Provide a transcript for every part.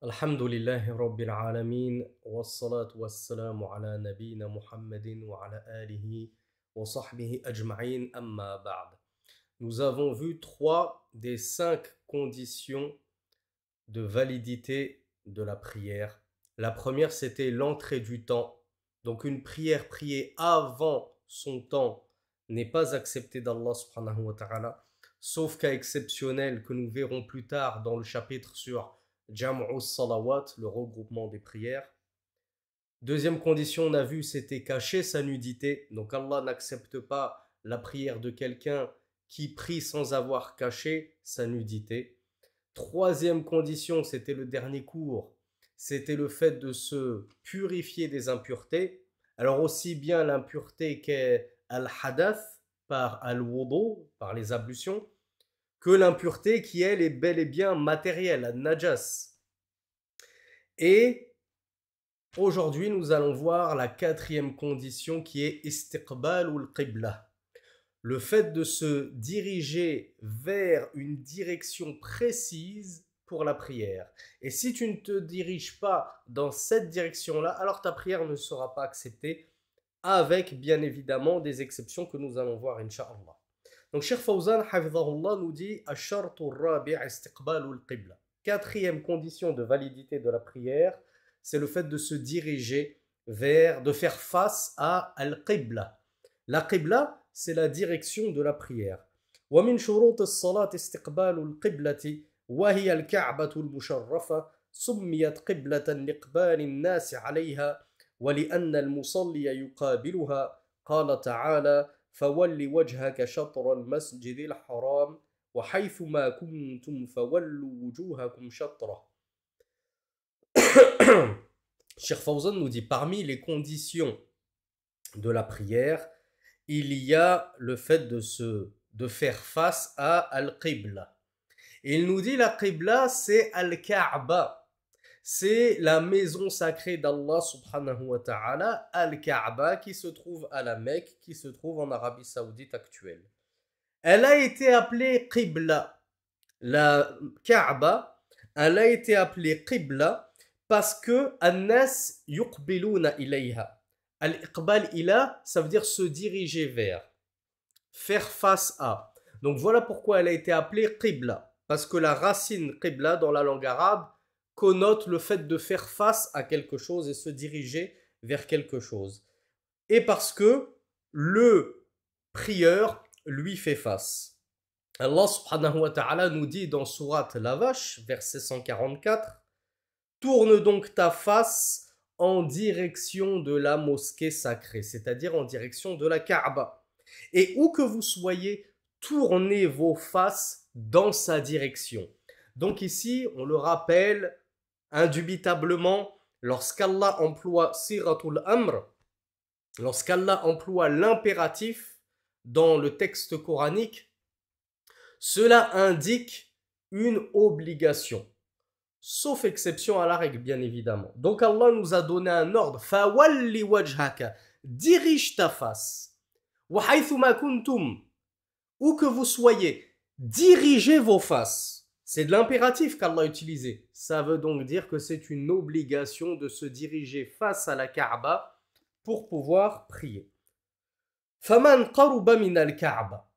Alhamdulillahi Rabbil Alamin, wassalatu wassalamu ala nabina Muhammadin wa ala alihi wa sahbihi ajma'in amma ba'd. Nous avons vu 3 des 5 conditions de validité de la prière. La première, c'était l'entrée du temps. Donc une prière priée avant son temps n'est pas acceptée d'Allah subhanahu wa ta'ala, sauf cas exceptionnel que nous verrons plus tard dans le chapitre sur Jam'u salawat, le regroupement des prières. Deuxième condition, on a vu, c'était cacher sa nudité. Donc Allah n'accepte pas la prière de quelqu'un qui prie sans avoir caché sa nudité. Troisième condition, c'était le dernier cours, c'était le fait de se purifier des impuretés. Alors aussi bien l'impureté qu'est al-hadath par al-wudu, par les ablutions, que l'impureté qui, elle, est bel et bien matérielle, al-najas. Et aujourd'hui, nous allons voir la quatrième condition qui est istiqbal ou al-qibla. Le fait de se diriger vers une direction précise pour la prière. Et si tu ne te diriges pas dans cette direction-là, alors ta prière ne sera pas acceptée, avec bien évidemment des exceptions que nous allons voir, incha'Allah. Donc, Cheikh Fawzan, hafidhahullah, nous dit Ash-shartu ar-rabi' istiqbalu al-qibla. Quatrième condition de validité de la prière, c'est le fait de se diriger vers, de faire face à al-qibla. La qibla, c'est la direction de la prière. ومن شروط الصلاة استقبال القبلة وهي الكعبة المشرفة سميت قبلة لإقبال الناس عليها ولأن المصلي يقابلها قال تعالى فول وجهك شطر المسجد الحرام وحيث ما كنتم فولوا وجوهكم شطره. Cheikh Fawzan nous dit parmi les conditions de la prière, il y a le fait de faire face à Al-Qibla. Il nous dit la Qibla, c'est Al-Kaaba. C'est la maison sacrée d'Allah subhanahu wa ta'ala, Al-Kaaba, qui se trouve à la Mecque, qui se trouve en Arabie Saoudite actuelle. Elle a été appelée Qibla. La Kaaba, elle a été appelée Qibla parce que An-nas yuqbiluna ilayha. Al-iqbal ila, ça veut dire se diriger vers, faire face à. Donc voilà pourquoi elle a été appelée qibla, parce que la racine qibla dans la langue arabe connote le fait de faire face à quelque chose et se diriger vers quelque chose. Et parce que le prieur lui fait face. Allah subhanahu wa ta'ala nous dit dans sourate La Vache, verset 144, tourne donc ta face en direction de la mosquée sacrée, c'est-à-dire en direction de la Kaaba. Et où que vous soyez, tournez vos faces dans sa direction. Donc ici, on le rappelle indubitablement, lorsqu'Allah emploie siratul amr, lorsqu'Allah emploie l'impératif dans le texte coranique, cela indique une obligation. Sauf exception à la règle, bien évidemment. Donc Allah nous a donné un ordre. Fawalli wajhaka. Dirige ta face. Wa haythu ma kuntum. Où que vous soyez, dirigez vos faces. C'est de l'impératif qu'Allah a utilisé. Ça veut donc dire que c'est une obligation de se diriger face à la Kaaba pour pouvoir prier. Faman qaruba min al-Kaaba.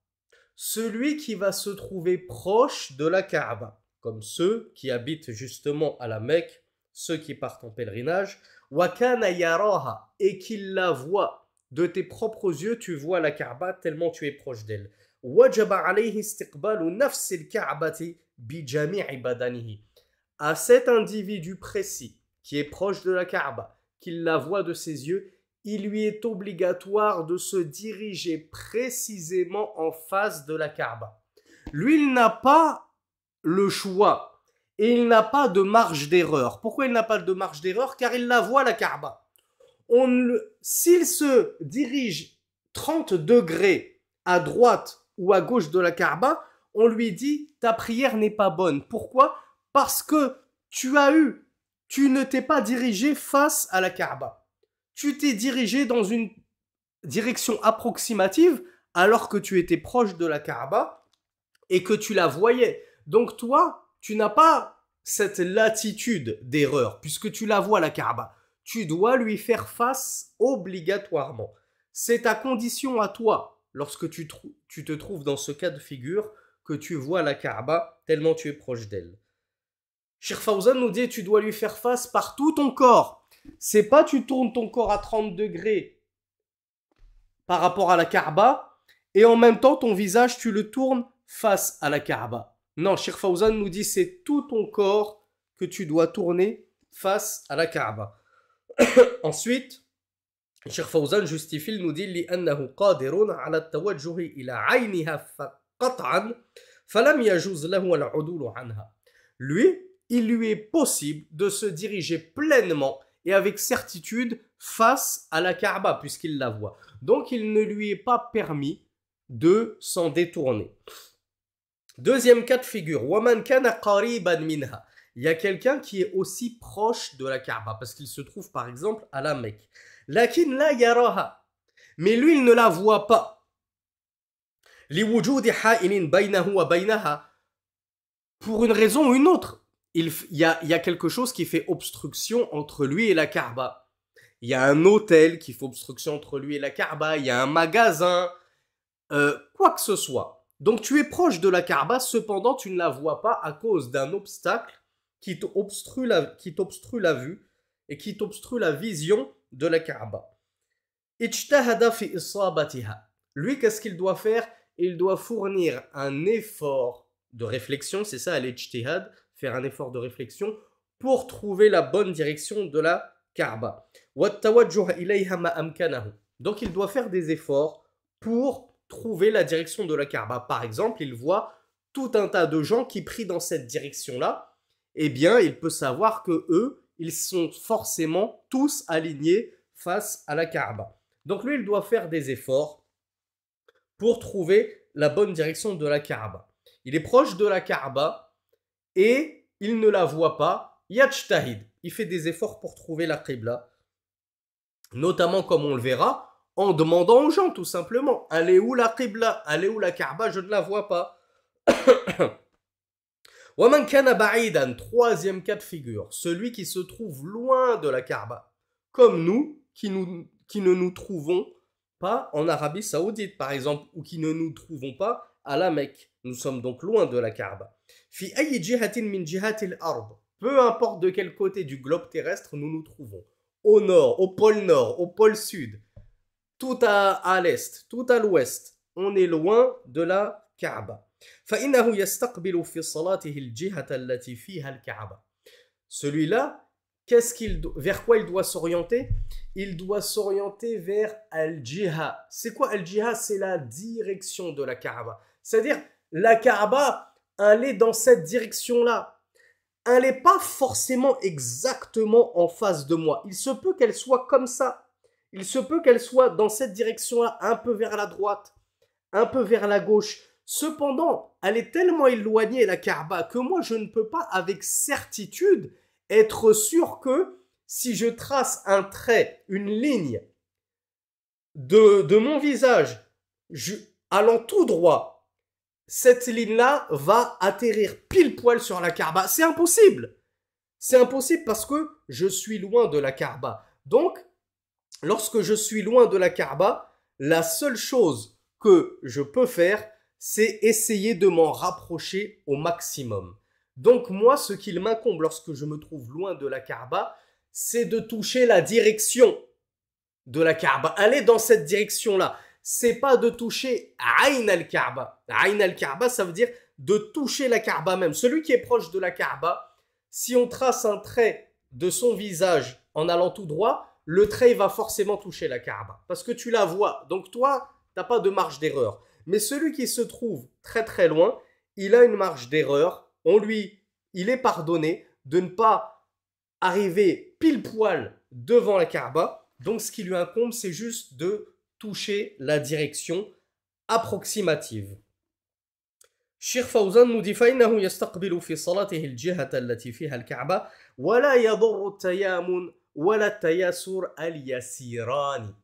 Celui qui va se trouver proche de la Kaaba, comme ceux qui habitent justement à la Mecque, ceux qui partent en pèlerinage, wakana yaraha, et qu'ils la voient de tes propres yeux, tu vois la Kaaba tellement tu es proche d'elle. Wajaba alayhi istiqbalu nafs al-Ka'bati bi jami'i badanihi. À cet individu précis qui est proche de la Kaaba, qu'il la voit de ses yeux, il lui est obligatoire de se diriger précisément en face de la Kaaba. Lui, il n'a pas le choix et il n'a pas de marge d'erreur. Pourquoi il n'a pas de marge d'erreur? Car il la voit la Kaaba. S'il se dirige 30 degrés à droite ou à gauche de la Kaaba, on lui dit ta prière n'est pas bonne. Pourquoi? Parce que tu ne t'es pas dirigé face à la Kaaba. Tu t'es dirigé dans une direction approximative alors que tu étais proche de la Kaaba et que tu la voyais. Donc toi, tu n'as pas cette latitude d'erreur, puisque tu la vois la Kaaba, tu dois lui faire face obligatoirement. C'est ta condition à toi, lorsque tu te trouves dans ce cas de figure, que tu vois la Kaaba tellement tu es proche d'elle. Cheikh Fawzan nous dit, tu dois lui faire face par tout ton corps. C'est pas tu tournes ton corps à 30 degrés par rapport à la Kaaba et en même temps ton visage tu le tournes face à la Kaaba. Non, Cheikh Fawzan nous dit c'est tout ton corps que tu dois tourner face à la Kaaba. Ensuite, Cheikh Fawzan justifie, il nous dit لأنه قادر على التوجه إلى عينها قطعا فلم يجوز له العدول عنها. Il lui est possible de se diriger pleinement et avec certitude face à la Kaaba puisqu'il la voit. Donc il ne lui est pas permis de s'en détourner. Deuxième cas de figure, وَمَنْ كَانَ قَرِيبًا مِنْهَا. Il y a quelqu'un qui est aussi proche de la Kaaba parce qu'il se trouve par exemple à la Mecque. لَكِنْ لَا يَرَاهَا. Mais lui il ne la voit pas. لِوُجُودِ حَائِلٍ بَيْنَهُ وَبَيْنَهَا. Pour une raison ou une autre. Il y a quelque chose qui fait obstruction entre lui et la Kaaba. Il y a un hôtel qui fait obstruction entre lui et la Kaaba. Il y a un magasin. Quoi que ce soit. Donc tu es proche de la Kaaba, cependant tu ne la vois pas à cause d'un obstacle qui t'obstrue la vue et qui t'obstrue la vision de la Kaaba. Ijtahada fi isabatiha. Lui, qu'est-ce qu'il doit faire? Il doit fournir un effort de réflexion, c'est ça, l'ijtihad, faire un effort de réflexion pour trouver la bonne direction de la Kaaba. Donc il doit faire des efforts pour trouver la direction de la Kaaba. Par exemple, il voit tout un tas de gens qui prient dans cette direction-là. Eh bien, il peut savoir que eux, ils sont forcément tous alignés face à la Kaaba. Donc lui, il doit faire des efforts pour trouver la bonne direction de la Kaaba. Il est proche de la Kaaba et il ne la voit pas. Yajtahid. Il fait des efforts pour trouver la Qibla. Notamment, comme on le verra, en demandant aux gens tout simplement, allez où la Qibla, allez où la Kaaba, je ne la vois pas. Waman kana ba'idan, troisième cas de figure, celui qui se trouve loin de la Kaaba, comme nous qui ne nous trouvons pas en Arabie Saoudite par exemple, ou qui ne nous trouvons pas à la Mecque. Nous sommes donc loin de la Kaaba. Fi ayyi jihatin min jihatil ard, peu importe de quel côté du globe terrestre nous nous trouvons, au nord, au pôle sud, tout à l'est, tout à l'ouest, on est loin de la Kaaba. فإنه يستقبل في صلاته الجهة التي فيها الكعبة. Celui-là, vers quoi il doit s'orienter? Il doit s'orienter vers Al-Jiha. C'est quoi Al-Jiha? C'est la direction de la Kaaba. C'est-à-dire, la Kaaba, elle est dans cette direction-là. Elle n'est pas forcément exactement en face de moi. Il se peut qu'elle soit comme ça. Il se peut qu'elle soit dans cette direction-là, un peu vers la droite, un peu vers la gauche. Cependant, elle est tellement éloignée, la Kaaba, que moi, je ne peux pas avec certitude être sûr que si je trace un trait, une ligne de mon visage allant tout droit, cette ligne-là va atterrir pile poil sur la Kaaba. C'est impossible. C'est impossible parce que je suis loin de la Kaaba. Donc, lorsque je suis loin de la Kaaba, la seule chose que je peux faire, c'est essayer de m'en rapprocher au maximum. Donc moi, ce qu'il m'incombe lorsque je me trouve loin de la Kaaba, c'est de toucher la direction de la Kaaba. Aller dans cette direction-là. C'est pas de toucher Ayn al-Kaaba. Ayn al-Kaaba, ça veut dire de toucher la Kaaba même. Celui qui est proche de la Kaaba, si on trace un trait de son visage en allant tout droit, le trait va forcément toucher la Kaaba. Parce que tu la vois. Donc toi, tu n'as pas de marge d'erreur. Mais celui qui se trouve très très loin, il a une marge d'erreur. Il est pardonné de ne pas arriver pile poil devant la Kaaba. Donc ce qui lui incombe, c'est juste de toucher la direction approximative. Cheikh Fawzan nous dit فإنه يستقبل في صلاته الجهة التي فيها الكعبة ولا يضر التيامن ولا التياسر اليسيران.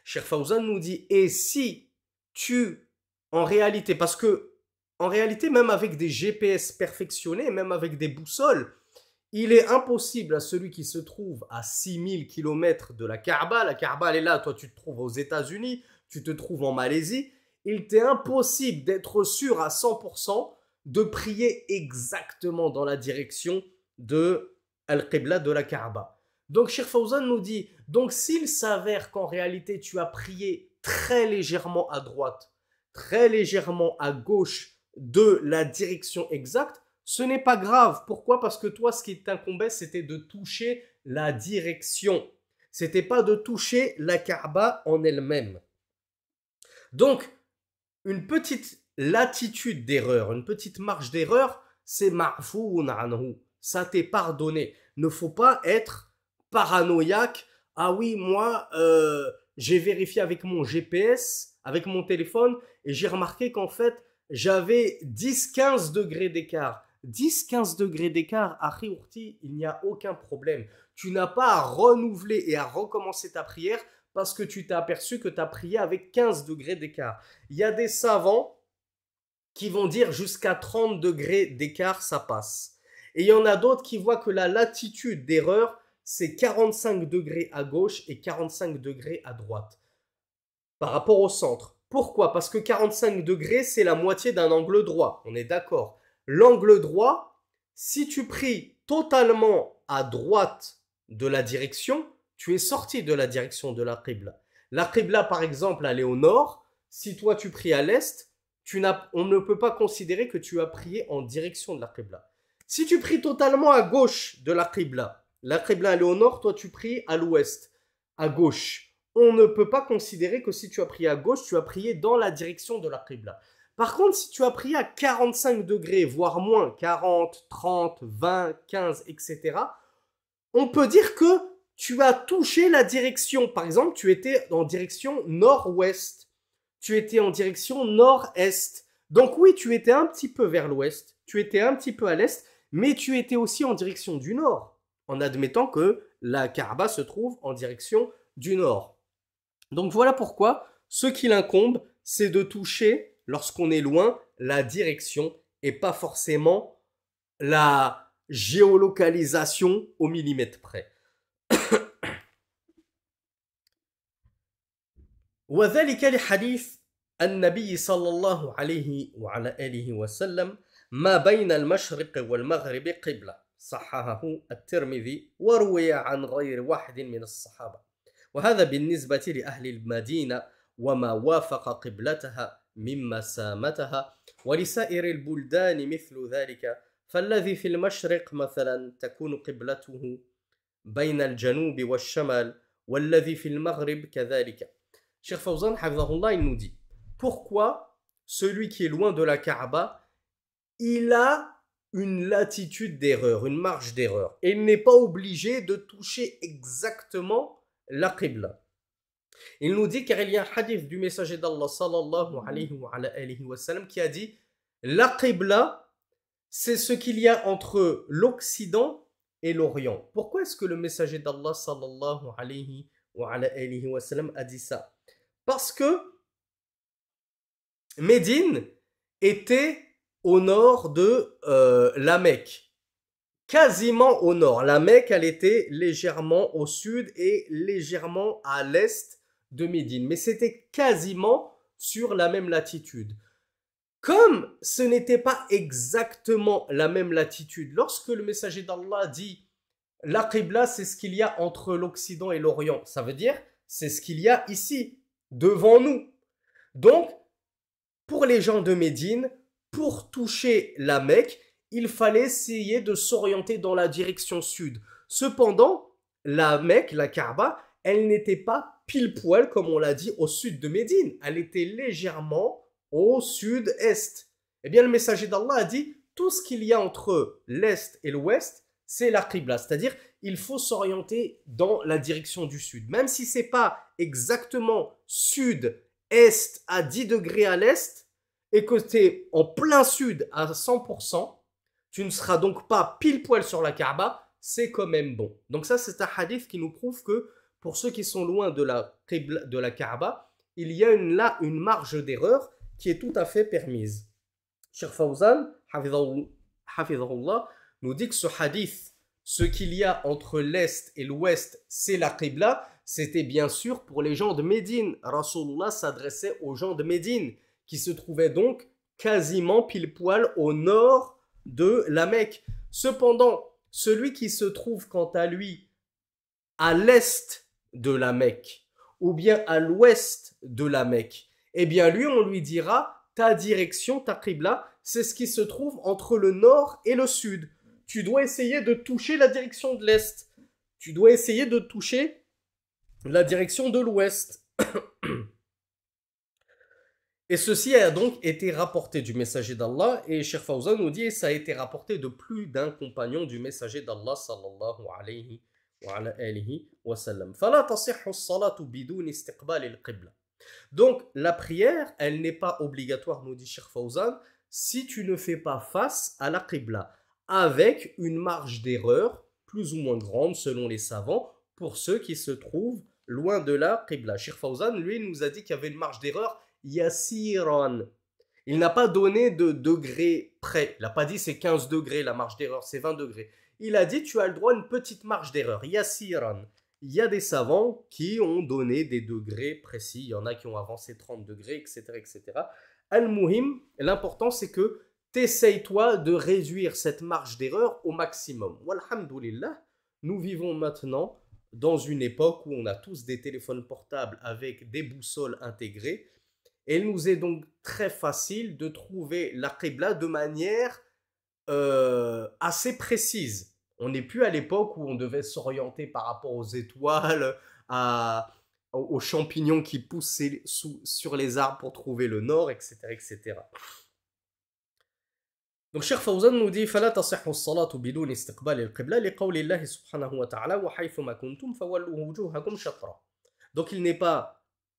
Cheikh Fawzan nous dit, et si tu, en réalité, parce que En réalité, même avec des GPS perfectionnés, même avec des boussoles, il est impossible à celui qui se trouve à 6000 km de la Kaaba, elle est là, toi tu te trouves aux États-Unis, tu te trouves en Malaisie, il t'est impossible d'être sûr à 100% de prier exactement dans la direction de Al-Qibla de la Kaaba. Donc Cheikh Fawzan nous dit, donc s'il s'avère qu'en réalité tu as prié très légèrement à droite, très légèrement à gauche de la direction exacte, ce n'est pas grave. Pourquoi? Parce que toi, ce qui t'incombait, c'était de toucher la direction. C'était pas de toucher la Kaaba en elle-même. Donc, une petite latitude d'erreur, une petite marge d'erreur, c'est ma'foun anhu. Ça t'est pardonné. Ne faut pas être paranoïaque. Ah oui, moi, j'ai vérifié avec mon GPS, avec mon téléphone, et j'ai remarqué qu'en fait, j'avais 10-15 degrés d'écart. 10-15 degrés d'écart, Akhi Ourti, il n'y a aucun problème. Tu n'as pas à renouveler et à recommencer ta prière parce que tu t'es aperçu que tu as prié avec 15 degrés d'écart. Il y a des savants qui vont dire jusqu'à 30 degrés d'écart, ça passe. Et il y en a d'autres qui voient que la latitude d'erreur, c'est 45 degrés à gauche et 45 degrés à droite par rapport au centre. Pourquoi? Parce que 45 degrés, c'est la moitié d'un angle droit. On est d'accord. L'angle droit, si tu pries totalement à droite de la direction, tu es sorti de la direction de la Qibla. La Qibla, par exemple, elle est au nord. Si toi, tu pries à l'est, on ne peut pas considérer que tu as prié en direction de la Qibla. Si tu pries totalement à gauche de la Qibla elle est au nord, toi, tu pries à l'ouest, à gauche. On ne peut pas considérer que si tu as prié à gauche, tu as prié dans la direction de la Qibla. Par contre, si tu as prié à 45 degrés, voire moins, 40, 30, 20, 15, etc., on peut dire que tu as touché la direction. Par exemple, tu étais en direction nord-ouest. Tu étais en direction nord-est. Donc oui, tu étais un petit peu vers l'ouest. Tu étais un petit peu à l'est. Mais tu étais aussi en direction du nord. En admettant que la Kaaba se trouve en direction du nord. Donc voilà pourquoi ce qu'il incombe, c'est de toucher, lorsqu'on est loin, la direction et pas forcément la géolocalisation au millimètre près. وذلك لحديث النبي صلى الله عليه وعلى آله وسلم ما بين المشرق والمغرب قبلة صححه الترمذي وروي عن غير واحد من الصحابة وهذا بالنسبة لأهل المدينة وما وافق قبلتها من مسامتها ولسائر البلدان مثل ذلك فالذي في المشرق مثلا تكون قبلته بين الجنوب والشمال والذي في المغرب كذلك. Cheikh Fawzan, Hafizahullah, il nous dit pourquoi celui qui est loin de la Kaaba, il a une latitude d'erreur, une marge d'erreur. Et il n'est pas obligé de toucher exactement la Qibla. Il nous dit, car il y a un hadith du messager d'Allah sallallahu alayhi wa sallam qui a dit la Qibla, c'est ce qu'il y a entre l'Occident et l'Orient. Pourquoi est-ce que le messager d'Allah sallallahu alayhi wa sallam a dit ça? Parce que Médine était au nord de la Mecque. Quasiment au nord. La Mecque, elle était légèrement au sud et légèrement à l'est de Médine. Mais c'était quasiment sur la même latitude. Comme ce n'était pas exactement la même latitude, lorsque le messager d'Allah dit la Qibla, c'est ce qu'il y a entre l'Occident et l'Orient, ça veut dire c'est ce qu'il y a ici, devant nous. Donc, pour les gens de Médine, pour toucher la Mecque, il fallait essayer de s'orienter dans la direction sud. Cependant, la Mecque, la Kaaba, elle n'était pas pile poil, comme on l'a dit, au sud de Médine. Elle était légèrement au sud-est. Eh bien, le messager d'Allah a dit, tout ce qu'il y a entre l'est et l'ouest, c'est la Qibla. C'est-à-dire, il faut s'orienter dans la direction du sud. Même si ce n'est pas exactement sud-est à 10 degrés à l'est, et que tu es en plein sud à 100%, tu ne seras donc pas pile poil sur la Kaaba, c'est quand même bon. Donc ça, c'est un hadith qui nous prouve que pour ceux qui sont loin de la Kaaba, il y a là une marge d'erreur qui est tout à fait permise. Cheikh Fawzan, hafidhahullah, nous dit que ce hadith, ce qu'il y a entre l'Est et l'Ouest, c'est la Qibla, c'était bien sûr pour les gens de Médine. Rasulullah s'adressait aux gens de Médine, qui se trouvaient donc quasiment pile poil au nord de la Mecque. Cependant, celui qui se trouve quant à lui à l'est de la Mecque, ou bien à l'ouest de la Mecque, eh bien lui, on lui dira, ta direction, ta Qibla, c'est ce qui se trouve entre le nord et le sud. Tu dois essayer de toucher la direction de l'est. Tu dois essayer de toucher la direction de l'ouest. Et ceci a donc été rapporté du messager d'Allah, et Cheikh Fawzan nous dit, ça a été rapporté de plus d'un compagnon du messager d'Allah, sallallahu alayhi wa alihi wa sallam. فَلَا تَصِحُّ الصَّلَاةُ بِدُونِ اسْتِقْبَالِ الْقِبْلَةِ. Donc, la prière, elle n'est pas obligatoire, nous dit Cheikh Fawzan, si tu ne fais pas face à la Qibla, avec une marge d'erreur plus ou moins grande selon les savants, pour ceux qui se trouvent loin de la Qibla. Cheikh Fawzan, lui, nous a dit qu'il y avait une marge d'erreur yassiran. Il n'a pas donné de degré près. Il n'a pas dit c'est 15 degrés la marge d'erreur, c'est 20 degrés. Il a dit tu as le droit à une petite marge d'erreur, yassiran. Il y a des savants qui ont donné des degrés précis. Il y en a qui ont avancé 30 degrés, etc. etc. Al-Muhim, l'important c'est que t'essayes toi de réduire cette marge d'erreur au maximum. Walhamdulillah, nous vivons maintenant dans une époque où on a tous des téléphones portables avec des boussoles intégrées. Et il nous est donc très facile de trouver la Qibla de manière assez précise. On n'est plus à l'époque où on devait s'orienter par rapport aux étoiles, aux champignons qui poussent sur les arbres pour trouver le nord, etc. etc. Donc, Cheikh Fawzan nous dit فَلَا تَصِحُّ الصَّلَاةُ بِدُونِ اسْتِقْبَالِ الْقِبْلَةِ لِقَوْلِ اللَّهِ سُبْحَانَهُ وَتَعَالَى وَحَيْثُمَا كُنْتُمْ فَوَلُّوا وُجُوهَكُمْ شَطْرًا. Donc,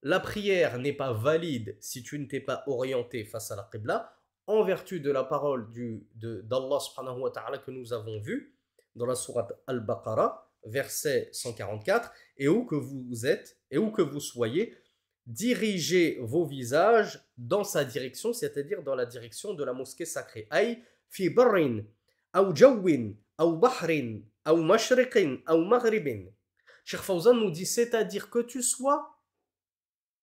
la prière n'est pas valide si tu ne t'es pas orienté face à la Qibla, en vertu de la parole d'Allah subhanahu wa ta'ala que nous avons vu dans la sourate Al-Baqarah, verset 144, et où que vous êtes, et où que vous soyez, dirigez vos visages dans sa direction, c'est-à-dire dans la direction de la mosquée sacrée. Aï fi barrin, ou jawin, ou bahrin, ou mashriqin, ou maghribin. Cheikh Fawzan nous dit, c'est-à-dire que tu sois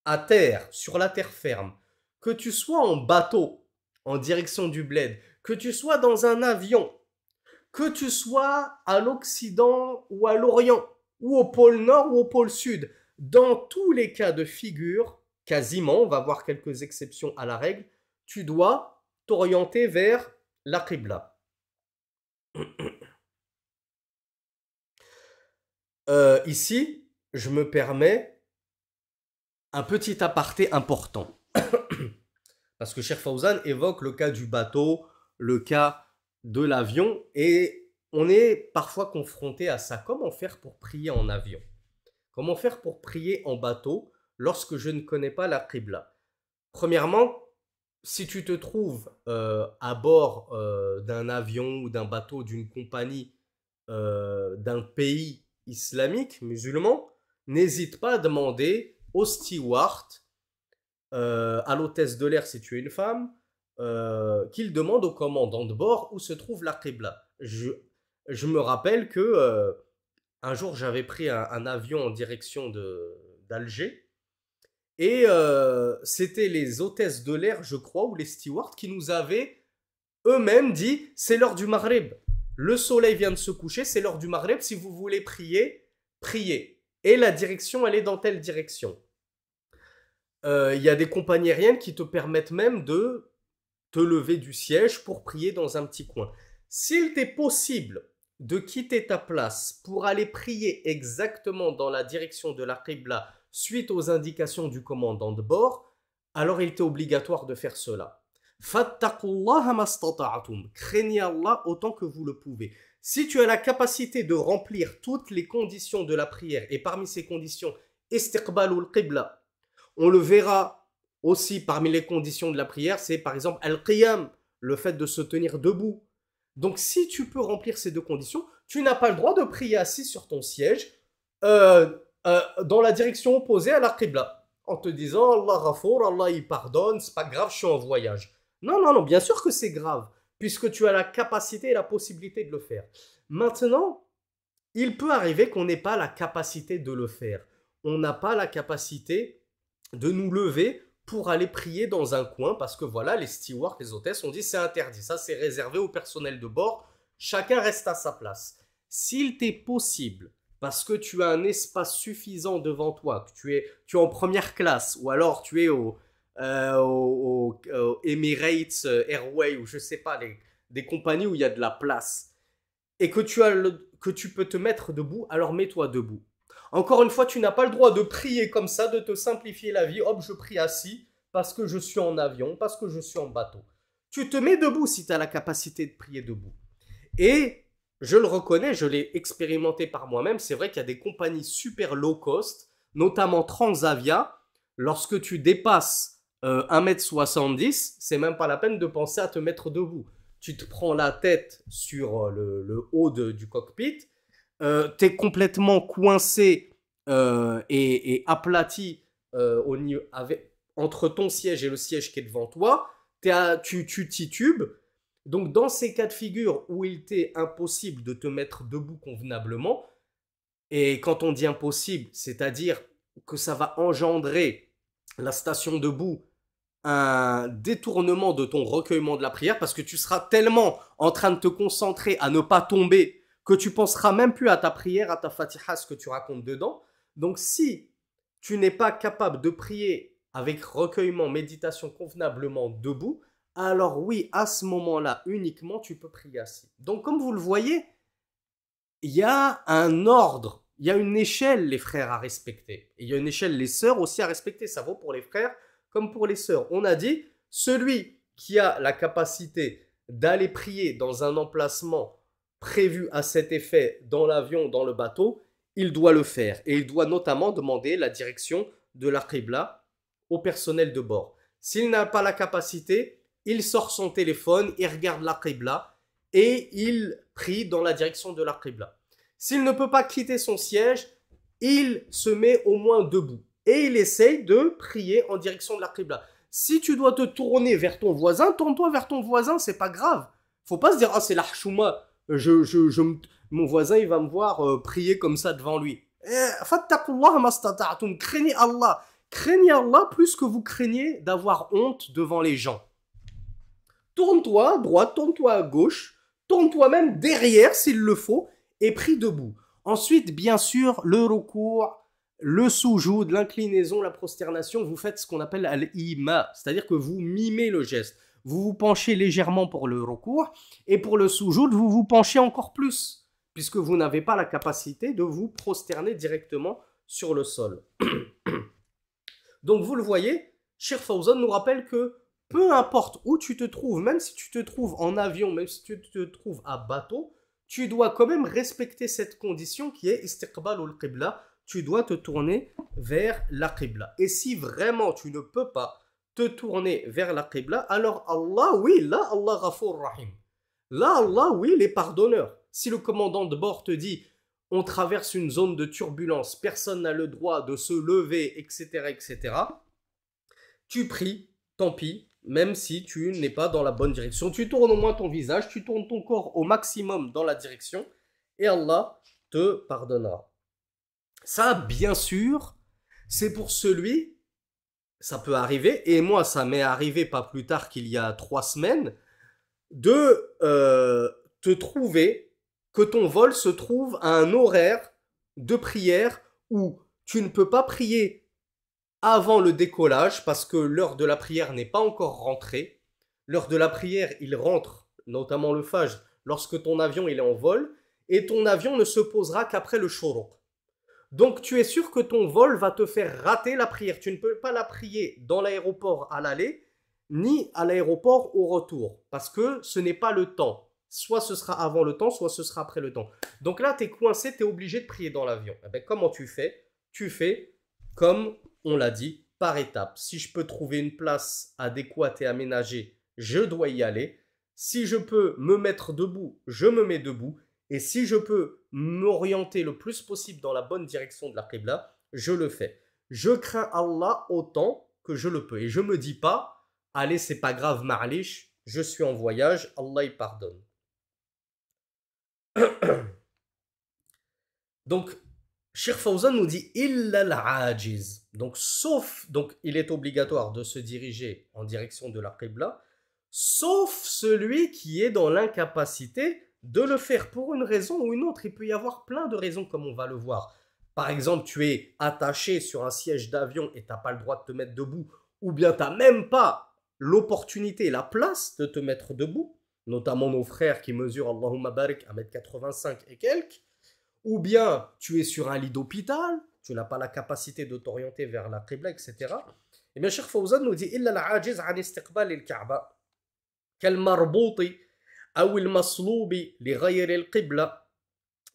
à terre, sur la terre ferme, que tu sois en bateau, en direction du bled, que tu sois dans un avion, que tu sois à l'Occident ou à l'Orient, ou au pôle Nord ou au pôle Sud, dans tous les cas de figure, quasiment, on va voir quelques exceptions à la règle, tu dois t'orienter vers la Qibla. Ici, je me permets un petit aparté important. Parce que Cheikh Fawzan évoque le cas du bateau, le cas de l'avion, et on est parfois confronté à ça. Comment faire pour prier en avion? Comment faire pour prier en bateau lorsque je ne connais pas la Qibla? Premièrement, si tu te trouves à bord d'un avion ou d'un bateau d'une compagnie d'un pays islamique, musulman, n'hésite pas à demander au steward, à l'hôtesse de l'air si tu es une femme, qu'il demande au commandant de bord où se trouve la Qibla. Je me rappelle que un jour j'avais pris un avion en direction d'Alger et c'était les hôtesses de l'air, je crois, ou les stewards qui nous avaient eux-mêmes dit c'est l'heure du Maghreb. Le soleil vient de se coucher, c'est l'heure du Maghreb. Si vous voulez prier, priez. Et la direction, elle est dans telle direction. Y a des compagnies aériennes qui te permettent même de te lever du siège pour prier dans un petit coin. S'il t'est possible de quitter ta place pour aller prier exactement dans la direction de la Qibla suite aux indications du commandant de bord, alors il t'est obligatoire de faire cela. Fattaqullaha mastata'tum. Craignez Allah autant que vous le pouvez. Si tu as la capacité de remplir toutes les conditions de la prière, et parmi ces conditions, istiqbalul qibla, on le verra aussi parmi les conditions de la prière, c'est par exemple al-qiyam, le fait de se tenir debout. Donc si tu peux remplir ces deux conditions, tu n'as pas le droit de prier assis sur ton siège dans la direction opposée à la qibla, en te disant Allah ghafour, Allah il pardonne, c'est pas grave, je suis en voyage. Non, non, non, bien sûr que c'est grave, puisque tu as la capacité et la possibilité de le faire. Maintenant, il peut arriver qu'on n'ait pas la capacité de le faire. On n'a pas la capacité de nous lever pour aller prier dans un coin, parce que voilà, les stewards, les hôtesses ont dit c'est interdit. Ça, c'est réservé au personnel de bord. Chacun reste à sa place. S'il t'est possible, parce que tu as un espace suffisant devant toi, que tu es en première classe, ou alors tu es au Emirates Airways, ou je sais pas, des compagnies où il y a de la place, et que que tu peux te mettre debout, alors mets-toi debout. Encore une fois, tu n'as pas le droit de prier comme ça, de te simplifier la vie. Hop, je prie assis parce que je suis en avion, parce que je suis en bateau. Tu te mets debout si tu as la capacité de prier debout. Et je le reconnais, je l'ai expérimenté par moi-même. C'est vrai qu'il y a des compagnies super low cost, notamment Transavia. Lorsque tu dépasses 1,70 m, c'est même pas la peine de penser à te mettre debout. Tu te prends la tête sur le haut du cockpit, tu es complètement coincé et aplati entre ton siège et le siège qui est devant toi. Tu titubes. Donc, dans ces cas de figure où il t'est impossible de te mettre debout convenablement, et quand on dit impossible, c'est-à-dire que ça va engendrer la station debout un détournement de ton recueillement de la prière, parce que tu seras tellement en train de te concentrer à ne pas tomber que tu penseras même plus à ta prière, à ta fatiha, ce que tu racontes dedans. Donc si tu n'es pas capable de prier avec recueillement, méditation convenablement debout, alors oui, à ce moment-là uniquement, tu peux prier assis. Donc comme vous le voyez, il y a un ordre, il y a une échelle, les frères, à respecter. Et il y a une échelle, les sœurs aussi, à respecter. Ça vaut pour les frères comme pour les sœurs. On a dit, celui qui a la capacité d'aller prier dans un emplacement prévu à cet effet, dans l'avion, dans le bateau, il doit le faire. Et il doit notamment demander la direction de la qibla au personnel de bord. S'il n'a pas la capacité, il sort son téléphone, il regarde la qibla et il prie dans la direction de la qibla. S'il ne peut pas quitter son siège, il se met au moins debout et il essaye de prier en direction de la qibla. Si tu dois te tourner vers ton voisin, tourne-toi vers ton voisin, c'est pas grave. Faut pas se dire, ah, c'est la chouma, mon voisin, il va me voir prier comme ça devant lui. Craignez Allah. Craignez Allah plus que vous craignez d'avoir honte devant les gens. Tourne-toi à droite, tourne-toi à gauche, tourne-toi même derrière s'il le faut et prie debout. Ensuite, bien sûr, le recours, le soujoud, l'inclinaison, la prosternation, vous faites ce qu'on appelle al-ima, c'est-à-dire que vous mimez le geste. Vous vous penchez légèrement pour le recours et pour le soujoud, vous vous penchez encore plus puisque vous n'avez pas la capacité de vous prosterner directement sur le sol. Donc vous le voyez, Cheikh Fawzan nous rappelle que peu importe où tu te trouves, même si tu te trouves en avion, même si tu te trouves à bateau, tu dois quand même respecter cette condition qui est istiqbal ou al-qibla. Tu dois te tourner vers la qibla. Et si vraiment tu ne peux pas te tourner vers la qibla, alors Allah, oui, là, Allah Ghafour Rahim. Là, Allah, oui, il est pardonneur. Si le commandant de bord te dit on traverse une zone de turbulence, personne n'a le droit de se lever, etc., etc., tu pries, tant pis, même si tu n'es pas dans la bonne direction. Tu tournes au moins ton visage, tu tournes ton corps au maximum dans la direction, et Allah te pardonnera. Ça, bien sûr, c'est pour celui, ça peut arriver, et moi, ça m'est arrivé pas plus tard qu'il y a 3 semaines, de te trouver que ton vol se trouve à un horaire de prière où tu ne peux pas prier avant le décollage parce que l'heure de la prière n'est pas encore rentrée. L'heure de la prière, il rentre, notamment le Fajr, lorsque ton avion il est en vol, et ton avion ne se posera qu'après le shuruq. Donc tu es sûr que ton vol va te faire rater la prière. Tu ne peux pas la prier dans l'aéroport à l'aller, ni à l'aéroport au retour, parce que ce n'est pas le temps. Soit ce sera avant le temps, soit ce sera après le temps. Donc là, tu es coincé, tu es obligé de prier dans l'avion. Eh bien, comment tu fais? Tu fais comme on l'a dit, par étapes. Si je peux trouver une place adéquate et aménagée, je dois y aller. Si je peux me mettre debout, je me mets debout. Et si je peux m'orienter le plus possible dans la bonne direction de la qibla, je le fais. Je crains Allah autant que je le peux. Et je ne me dis pas, allez, c'est pas grave, ma'alish, je suis en voyage, Allah il pardonne. Donc, Cheikh Fawzan nous dit illa al-ajiz. Donc, donc il est obligatoire de se diriger en direction de la Qibla, sauf celui qui est dans l'incapacité de le faire pour une raison ou une autre. Il peut y avoir plein de raisons, comme on va le voir. Par exemple, tu es attaché sur un siège d'avion et tu n'as pas le droit de te mettre debout, ou bien tu n'as même pas l'opportunité, la place de te mettre debout, notamment nos frères qui mesurent, Allahumma barik, 1,85 m et quelques, ou bien tu es sur un lit d'hôpital, tu n'as pas la capacité de t'orienter vers la Qibla, etc. Et bien, Cheikh Fawzan nous dit إلا العاجز عن استقبال الكعبة كالمربوط أو المصلوب لغير القبلة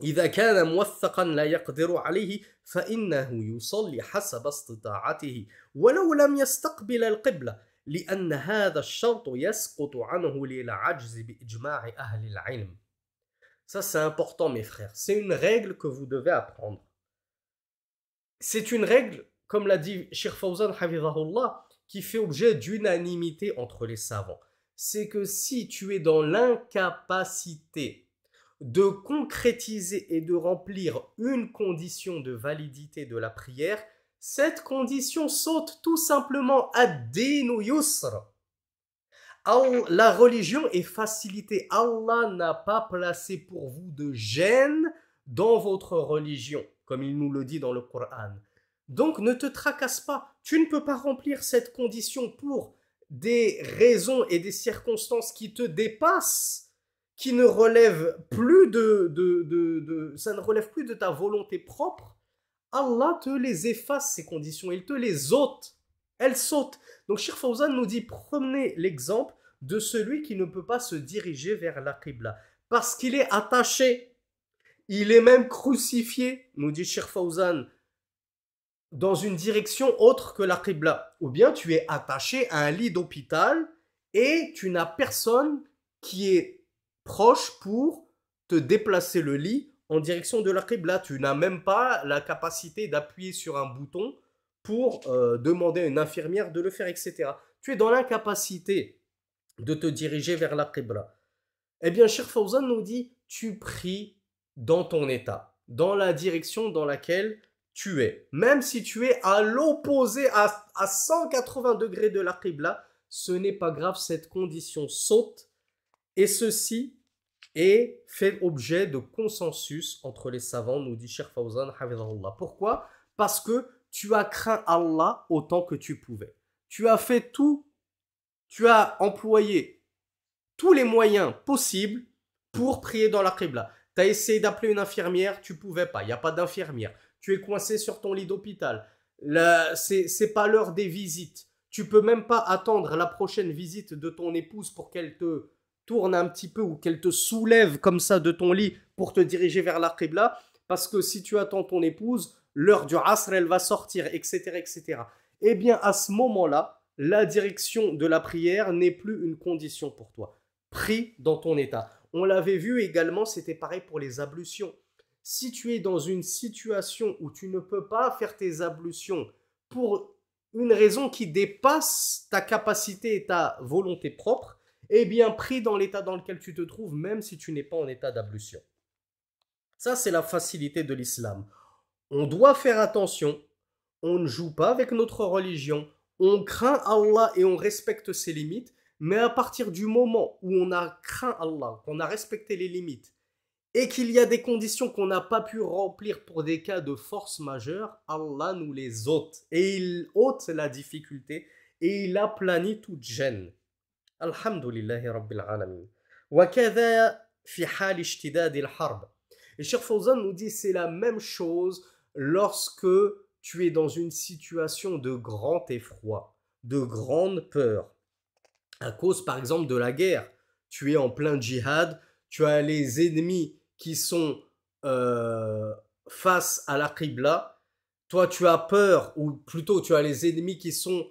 إذا كان موثقا لا يقدر عليه فإنه يصلي حسب استطاعته ولو لم يستقبل القبلة لأن هذا الشرط يسقط عنه للعجز بإجماع أهل العلم. Ça, c'est important, mes frères. C'est une règle que vous devez apprendre. C'est une règle, comme l'a dit Cheikh Fawzan, Hafizahullah, qui fait objet d'unanimité entre les savants. C'est que si tu es dans l'incapacité de concrétiser et de remplir une condition de validité de la prière, cette condition saute tout simplement ad-dinu yusr. La religion est facilitée. Allah n'a pas placé pour vous de gêne dans votre religion, comme il nous le dit dans le Coran. Donc ne te tracasse pas. Tu ne peux pas remplir cette condition pour des raisons et des circonstances qui te dépassent, qui ne relèvent plus ça ne relève plus de ta volonté propre. Allah te les efface, ces conditions. Il te les ôte. Elles sautent. Donc Cheikh Fawzan nous dit, prenez l'exemple de celui qui ne peut pas se diriger vers la Qibla. Parce qu'il est attaché. Il est même crucifié, nous dit Cheikh Fawzan, dans une direction autre que la Qibla. Ou bien tu es attaché à un lit d'hôpital et tu n'as personne qui est proche pour te déplacer le lit en direction de la Qibla. Tu n'as même pas la capacité d'appuyer sur un bouton pour demander à une infirmière de le faire, etc. Tu es dans l'incapacité de te diriger vers la Qibla. Eh bien, Cheikh Fawzan nous dit, tu pries dans ton état, dans la direction dans laquelle tu es. Même si tu es à l'opposé, à 180 degrés de la Qibla, ce n'est pas grave, cette condition saute. Et ceci est fait objet de consensus entre les savants, nous dit Cheikh Fawzan, Hafizahullah. Pourquoi? Parce que tu as craint Allah autant que tu pouvais. Tu as fait tout, tu as employé tous les moyens possibles pour prier dans la Qibla. Tu as essayé d'appeler une infirmière, tu ne pouvais pas, il n'y a pas d'infirmière. Tu es coincé sur ton lit d'hôpital. C'est pas l'heure des visites. Tu peux même pas attendre la prochaine visite de ton épouse pour qu'elle te tourne un petit peu ou qu'elle te soulève comme ça de ton lit pour te diriger vers la Qibla. Parce que si tu attends ton épouse, l'heure du Asr, elle va sortir, etc., etc. Eh bien, à ce moment-là, la direction de la prière n'est plus une condition pour toi. Prie dans ton état. On l'avait vu également, c'était pareil pour les ablutions. Si tu es dans une situation où tu ne peux pas faire tes ablutions pour une raison qui dépasse ta capacité et ta volonté propre, eh bien, prie dans l'état dans lequel tu te trouves, même si tu n'es pas en état d'ablution. Ça, c'est la facilité de l'islam. On doit faire attention, on ne joue pas avec notre religion, on craint Allah et on respecte ses limites, mais à partir du moment où on a craint Allah, qu'on a respecté les limites, et qu'il y a des conditions qu'on n'a pas pu remplir pour des cas de force majeure, Allah nous les ôte. Et il ôte la difficulté et il aplanit toute gêne. Alhamdulillahi Rabbil Alamin. Wa kadha fi hal ishtidad al-harb. Et Cheikh Fawzan nous dit c'est la même chose lorsque tu es dans une situation de grand effroi, de grande peur. À cause par exemple de la guerre, tu es en plein djihad, tu as les ennemis qui sont face à la Qibla, toi tu as peur, ou plutôt tu as les ennemis qui sont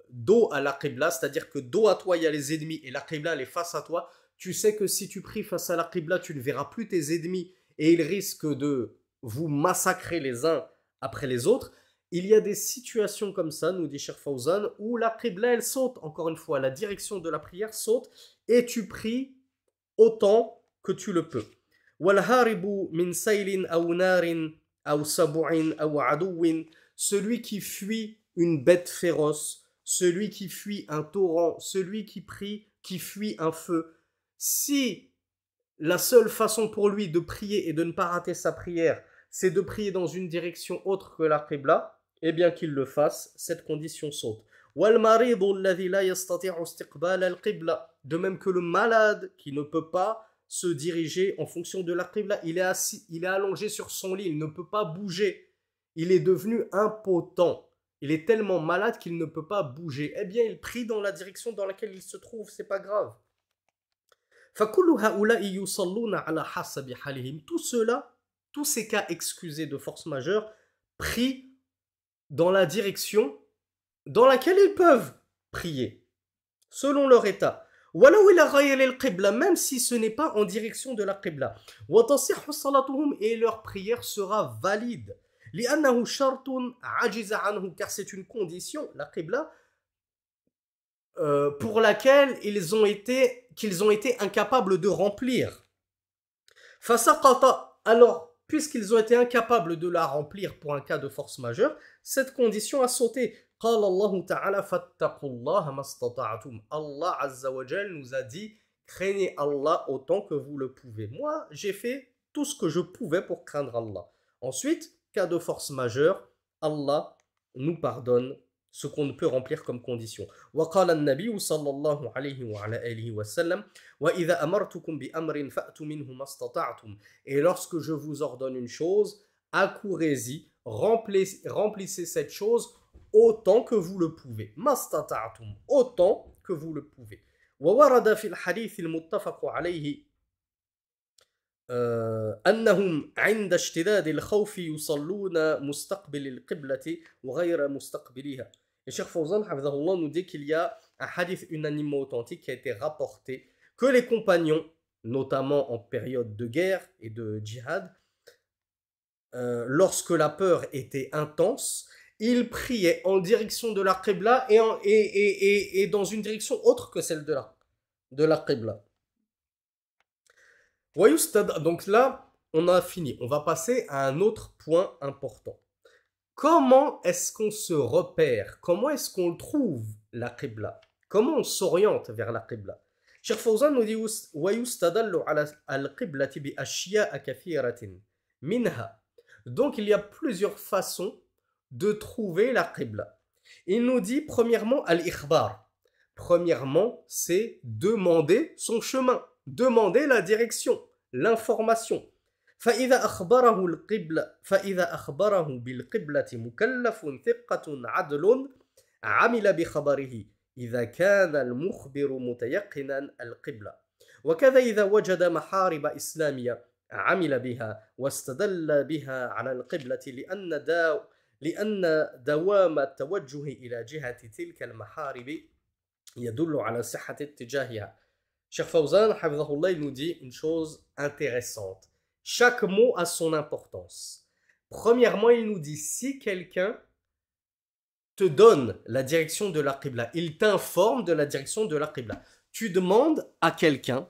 dos à la Qibla, c'est-à-dire que dos à toi il y a les ennemis et la Qibla elle est face à toi, tu sais que si tu pries face à la Qibla, tu ne verras plus tes ennemis et ils risquent de vous massacrer les uns après les autres. il y a des situations comme ça, nous dit Cheikh Fawzan, où la qibla, elle saute, encore une fois, la direction de la prière saute, et tu pries autant que tu le peux. Celui qui fuit une bête féroce, celui qui fuit un torrent, celui qui prie, qui fuit un feu. Si la seule façon pour lui de prier et de ne pas rater sa prière, c'est de prier dans une direction autre que la qibla, eh bien qu'il le fasse, cette condition saute. De même que le malade qui ne peut pas se diriger en fonction de la qibla, il est assis, il est allongé sur son lit, il ne peut pas bouger, il est devenu impotent, il est tellement malade qu'il ne peut pas bouger, eh bien il prie dans la direction dans laquelle il se trouve, c'est pas grave. Tout cela, tous ces cas excusés de force majeure, prient dans la direction dans laquelle ils peuvent prier, selon leur état. Même si ce n'est pas en direction de la qibla. Et leur prière sera valide. Car c'est une condition, la qibla, pour laquelle qu'ils ont été incapables de remplir. Alors, puisqu'ils ont été incapables de la remplir pour un cas de force majeure, cette condition a sauté. Allah Azza wa Jal nous a dit, craignez Allah autant que vous le pouvez. Moi, j'ai fait tout ce que je pouvais pour craindre Allah. Ensuite, cas de force majeure, Allah nous pardonne ce qu'on ne peut remplir comme condition. وقال النبي صلى الله عليه وعلى آله وسلم وإذا أمرتكم بأمر فأتوا منه ما استطعتم. Et lorsque je vous ordonne une chose, accourez-y, remplissez cette chose autant que vous le pouvez. ما استطعتم, autant que vous le pouvez. وورد في الحديث المتفق عليه أنهم عند اشتداد الخوف يصلون مستقبل القبلة وغير مستقبلها. Et Cheikh Fawzan nous dit qu'il y a un hadith unanimement authentique qui a été rapporté que les compagnons, notamment en période de guerre et de djihad, lorsque la peur était intense, ils priaient en direction de la qibla et dans une direction autre que celle de la qibla. Donc là, on a fini. On va passer à un autre point important. Comment est-ce qu'on se repère? Comment est-ce qu'on trouve la qibla? Comment on s'oriente vers la qibla? Cheikh Fawzan nous dit وَيُسْتَدَلُّ عَلَى الْقِبْلَةِ بِأَشْيَاءَ كَثِيرَةٍ مِنْهَا. Donc il y a plusieurs façons de trouver la qibla. Il nous dit premièrement al-ikhbar. Premièrement, c'est demander son chemin, demander la direction, l'information. فإذا أخبره بالقبلة مكلف ثقة عدل عمل بخبره إذا كان المخبر متيقنا القبلة وكذا إذا وجد محارب إسلامية عمل بها واستدل بها على القبلة لأن دوام التوجه إلى جهة تلك المحارب يدل على صحة اتجاهها. Cheikh Fawzan, hafidhahullah, il nous dit une chose intéressante. Chaque mot a son importance. Premièrement, il nous dit, si quelqu'un te donne la direction de la qibla, il t'informe de la direction de la qibla. Tu demandes à quelqu'un,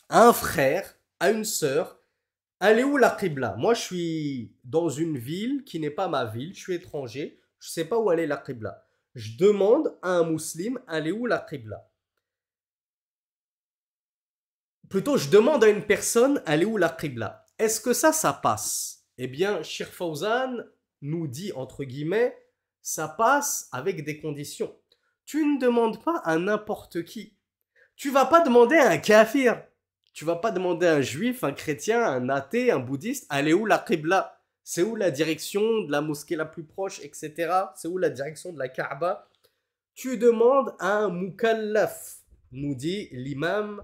à un frère, à une sœur, elle est où la qibla? Moi, je suis dans une ville qui n'est pas ma ville, je suis étranger, je ne sais pas où elle est la qibla. Je demande à un musulman, elle est où la qibla? Plutôt, je demande à une personne, elle est où la qibla? Est-ce que ça passe? Eh bien, Cheikh Fawzan nous dit, entre guillemets, ça passe avec des conditions. Tu ne demandes pas à n'importe qui. Tu vas pas demander à un kafir. Tu vas pas demander à un juif, un chrétien, un athée, un bouddhiste, elle est où la qibla? C'est où la direction de la mosquée la plus proche, etc. C'est où la direction de la Kaaba? Tu demandes à un mukallaf, nous dit l'imam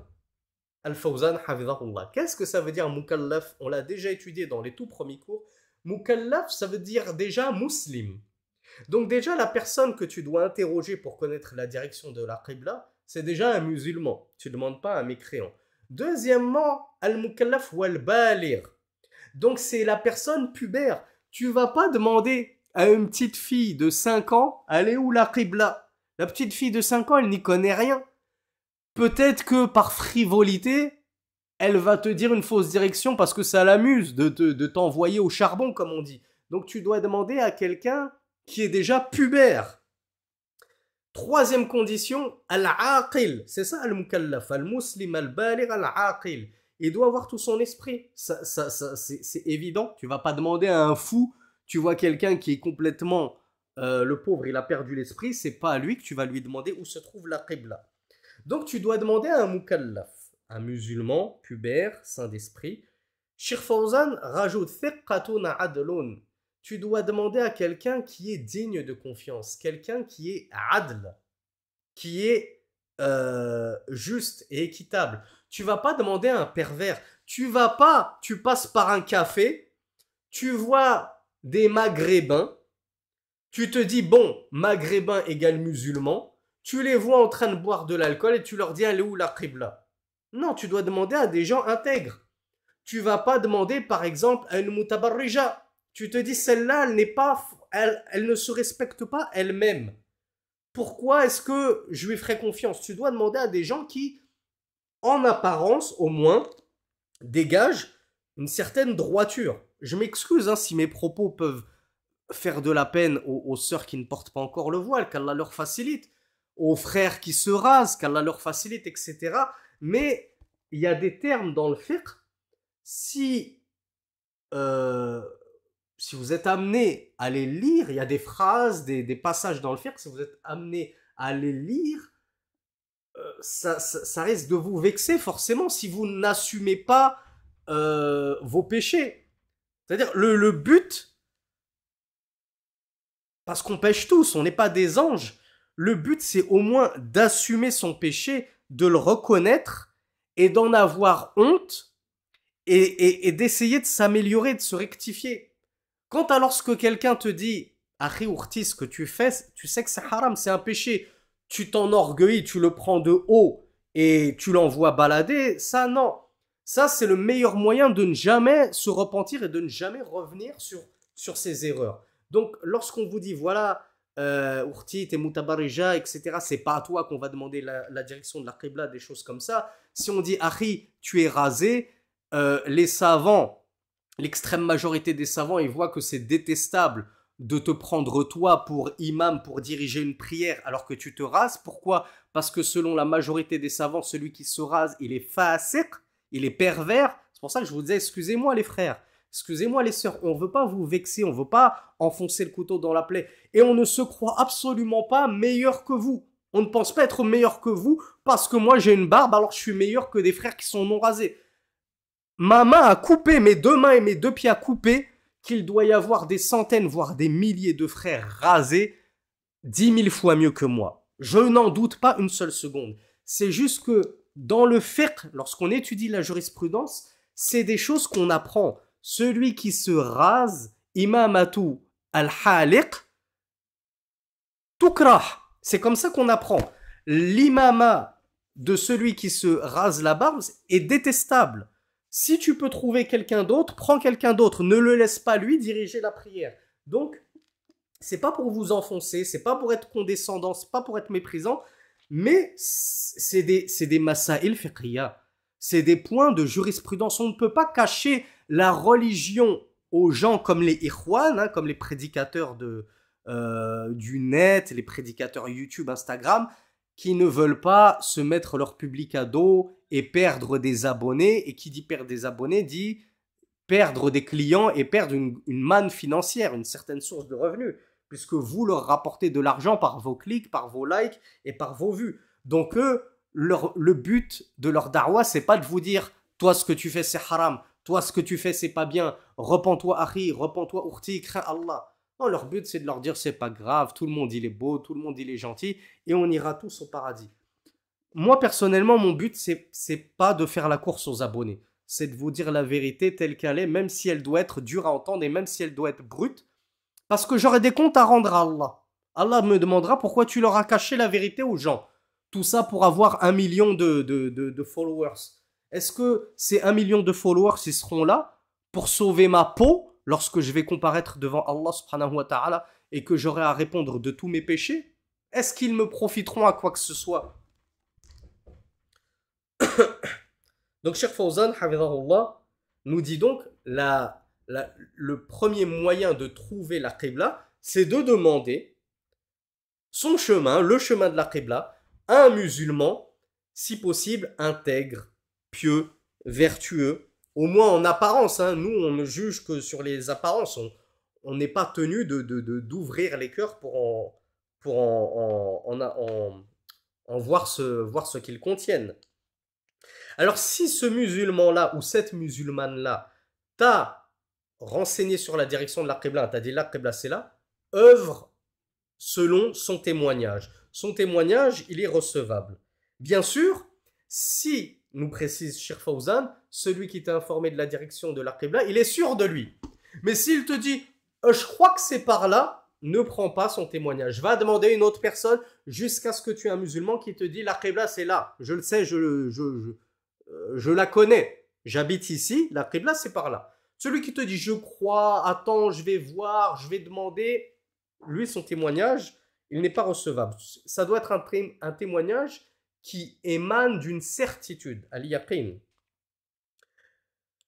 Al-Fawzan hafidhahullah. Qu'est-ce que ça veut dire mukallaf? On l'a déjà étudié dans les tout premiers cours. Mukallaf, ça veut dire déjà muslim. Donc déjà, la personne que tu dois interroger pour connaître la direction de la qibla, c'est déjà un musulman. Tu ne demandes pas à un mécréant. Deuxièmement, al-mukallaf wal-baligh. Donc c'est la personne pubère. Tu vas pas demander à une petite fille de 5 ans, elle est où la qibla? La petite fille de 5 ans, elle n'y connaît rien. Peut-être que par frivolité, elle va te dire une fausse direction parce que ça l'amuse de t'envoyer au charbon, comme on dit. Donc tu dois demander à quelqu'un qui est déjà pubère. Troisième condition, al-aqil. C'est ça al-mukallaf, al-muslim, al-baligh, al-aqil. Il doit avoir tout son esprit. C'est évident. Tu vas pas demander à un fou. Tu vois quelqu'un qui est complètement... le pauvre, il a perdu l'esprit. C'est pas à lui que tu vas lui demander où se trouve la qibla. Donc tu dois demander à un mukallaf, un musulman, pubère, saint d'esprit. Cheikh Fawzan rajoute thiqqatun adlun. Tu dois demander à quelqu'un qui est digne de confiance, quelqu'un qui est adl, qui est juste et équitable. Tu vas pas demander à un pervers. Tu passes par un café, tu vois des maghrébins, tu te dis bon, maghrébin égale musulman, tu les vois en train de boire de l'alcool et tu leur dis elle est où la qibla? Non, tu dois demander à des gens intègres. Tu vas pas demander par exemple à une mutabarrija. Tu te dis celle-là, elle ne se respecte pas elle-même. Pourquoi est-ce que je lui ferai confiance? Tu dois demander à des gens qui, en apparence au moins, dégagent une certaine droiture. Je m'excuse hein, si mes propos peuvent faire de la peine aux sœurs qui ne portent pas encore le voile, qu'Allah leur facilite, aux frères qui se rasent, qu'Allah leur facilite, etc. Mais il y a des termes dans le fiqh, si vous êtes amené à les lire, il y a des phrases, des passages dans le fiqh, si vous êtes amené à les lire, ça risque de vous vexer forcément si vous n'assumez pas vos péchés. C'est-à-dire le but, parce qu'on pêche tous, on n'est pas des anges, le but c'est au moins d'assumer son péché, de le reconnaître et d'en avoir honte et d'essayer de s'améliorer, de se rectifier. Quant à lorsque quelqu'un te dit « Akhi Ourti, ce que tu fais, tu sais que c'est haram, c'est un péché », tu t'enorgueillis, tu le prends de haut et tu l'envoies balader, ça non. Ça c'est le meilleur moyen de ne jamais se repentir et de ne jamais revenir sur ses erreurs. Donc lorsqu'on vous dit voilà, Ourti, t'es mutabarija, etc., c'est pas à toi qu'on va demander la direction de la qibla, des choses comme ça. Si on dit Akhi, tu es rasé, les savants, l'extrême majorité des savants, ils voient que c'est détestable de te prendre toi pour imam, pour diriger une prière alors que tu te rases. Pourquoi? Parce que selon la majorité des savants, celui qui se rase, il est fasiq, il est pervers. C'est pour ça que je vous disais, excusez-moi les frères, excusez-moi les sœurs, on ne veut pas vous vexer, on ne veut pas enfoncer le couteau dans la plaie. Et on ne se croit absolument pas meilleur que vous. On ne pense pas être meilleur que vous parce que moi j'ai une barbe, alors je suis meilleur que des frères qui sont non rasés. Ma main a coupé, mes deux mains et mes deux pieds a coupé, qu'il doit y avoir des centaines, voire des milliers de frères rasés 10 000 fois mieux que moi. Je n'en doute pas une seule seconde. C'est juste que dans le fiqh, lorsqu'on étudie la jurisprudence, c'est des choses qu'on apprend. Celui qui se rase, imamatu al-haliq, tukrah. C'est comme ça qu'on apprend. L'imama de celui qui se rase la barbe est détestable. Si tu peux trouver quelqu'un d'autre, prends quelqu'un d'autre. Ne le laisse pas lui diriger la prière. Donc, c'est pas pour vous enfoncer, c'est pas pour être condescendant, c'est pas pour être méprisant, mais c'est des masail fiqhiyya. C'est des points de jurisprudence. On ne peut pas cacher la religion aux gens comme les ikhwan, hein, comme les prédicateurs du net, les prédicateurs YouTube, Instagram, qui ne veulent pas se mettre leur public à dos et perdre des abonnés. Et qui dit perdre des abonnés dit perdre des clients et perdre une manne financière, une certaine source de revenus, puisque vous leur rapportez de l'argent par vos clics, par vos likes et par vos vues. Donc eux, le but de leur darwa, c'est pas de vous dire « toi ce que tu fais c'est haram, toi ce que tu fais c'est pas bien, repens-toi akhi, repens-toi ourti, crains Allah ». Non, leur but c'est de leur dire « c'est pas grave, tout le monde il est beau, tout le monde il est gentil et on ira tous au paradis ». Moi personnellement, mon but c'est pas de faire la course aux abonnés, c'est de vous dire la vérité telle qu'elle est, même si elle doit être dure à entendre et même si elle doit être brute, parce que j'aurai des comptes à rendre à Allah. Allah me demandera pourquoi tu leur as caché la vérité aux gens. Tout ça pour avoir 1 million de followers. Est-ce que ces 1 million de followers, ils seront là pour sauver ma peau lorsque je vais comparaître devant Allah subhanahu wa ta'ala et que j'aurai à répondre de tous mes péchés, est-ce qu'ils me profiteront à quoi que ce soit? Donc, Cheikh Fawzan, hafidhahullah, nous dit donc le premier moyen de trouver la Qibla, c'est de demander son chemin, le chemin de la Qibla, à un musulman, si possible, intègre, pieux, vertueux, au moins en apparence. Hein. Nous, on ne juge que sur les apparences. On n'est pas tenu d'ouvrir les cœurs pour en voir ce qu'ils contiennent. Alors, si ce musulman-là ou cette musulmane-là t'a renseigné sur la direction de la Qibla, t'a dit la Qibla c'est là, œuvre selon son témoignage. Son témoignage, il est recevable. Bien sûr, si, nous précise Cheikh Fawzan, celui qui t'a informé de la direction de la Qibla, il est sûr de lui. Mais s'il te dit, je crois que c'est par là, ne prends pas son témoignage. Va demander à une autre personne jusqu'à ce que tu aies un musulman qui te dit, la Qibla c'est là. Je le sais, je la connais. J'habite ici, la Qibla c'est par là. Celui qui te dit, je crois, attends, je vais voir, je vais demander, lui, son témoignage, il n'est pas recevable. Ça doit être un témoignage qui émane d'une certitude, al-yaqin.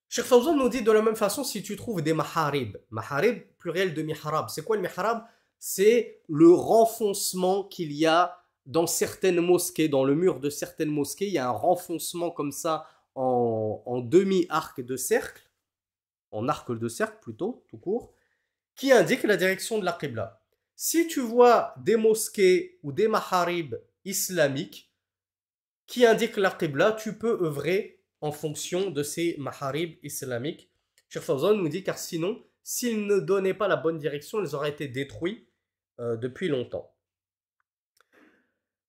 Cheikh Fawzan nous dit de la même façon, si tu trouves des maharib, maharib, pluriel de mihrab. C'est quoi le mihrab? C'est le renfoncement qu'il y a dans certaines mosquées, dans le mur de certaines mosquées. Il y a un renfoncement comme ça en demi-arc de cercle, en arc de cercle plutôt, tout court, qui indique la direction de la Qibla. Si tu vois des mosquées ou des maharib islamiques qui indiquent la Qibla, tu peux œuvrer en fonction de ces maharib islamiques. Cheikh Fawzan nous dit car sinon, s'ils ne donnaient pas la bonne direction, ils auraient été détruits depuis longtemps.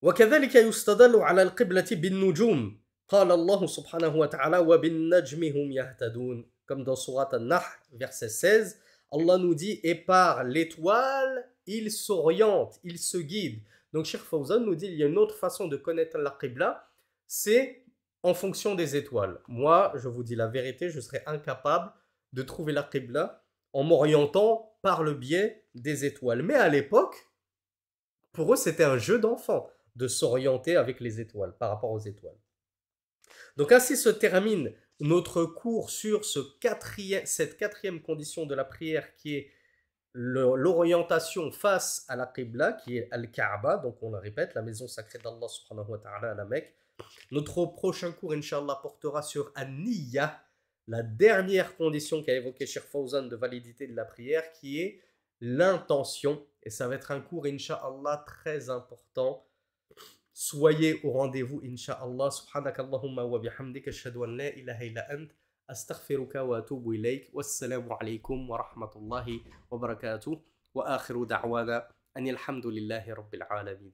وكذلك يستدل على القبلة بالنجوم قال الله سبحانه وتعالى وبالنجم هم يهتدون comme dans Surat An-Nahl verset 16 Allah nous dit et par l'étoile ils s'orientent, ils se guident. Donc Cheikh Fawzan nous dit il y a une autre façon de connaître la Qibla, c'est en fonction des étoiles. Moi, je vous dis la vérité, je serais incapable de trouver la Qibla en m'orientant par le biais des étoiles. Mais à l'époque, pour eux, c'était un jeu d'enfant de s'orienter avec les étoiles, par rapport aux étoiles. Donc ainsi se termine notre cours sur cette quatrième condition de la prière qui est l'orientation face à la Qibla, qui est Al-Kaaba, donc on le répète, la maison sacrée d'Allah subhanahu wa ta'ala à la Mecque. Notre prochain cours, Inch'Allah, portera sur An-Niyya, la dernière condition qu'a évoqué Cheikh Fawzan de validité de la prière, qui est l'intention. Et ça va être un cours, Inch'Allah, très important. Soyez au rendez-vous, Inch'Allah. Subhanakallahumma wa bihamdika, ashhadu an la ilaha illa ant, astaghfiruka wa atubu ilayk. Wassalamu alaykum wa rahmatullahi wa barakatuh. Wa akhiru da'wana anil hamdulillahi rabbil alamin.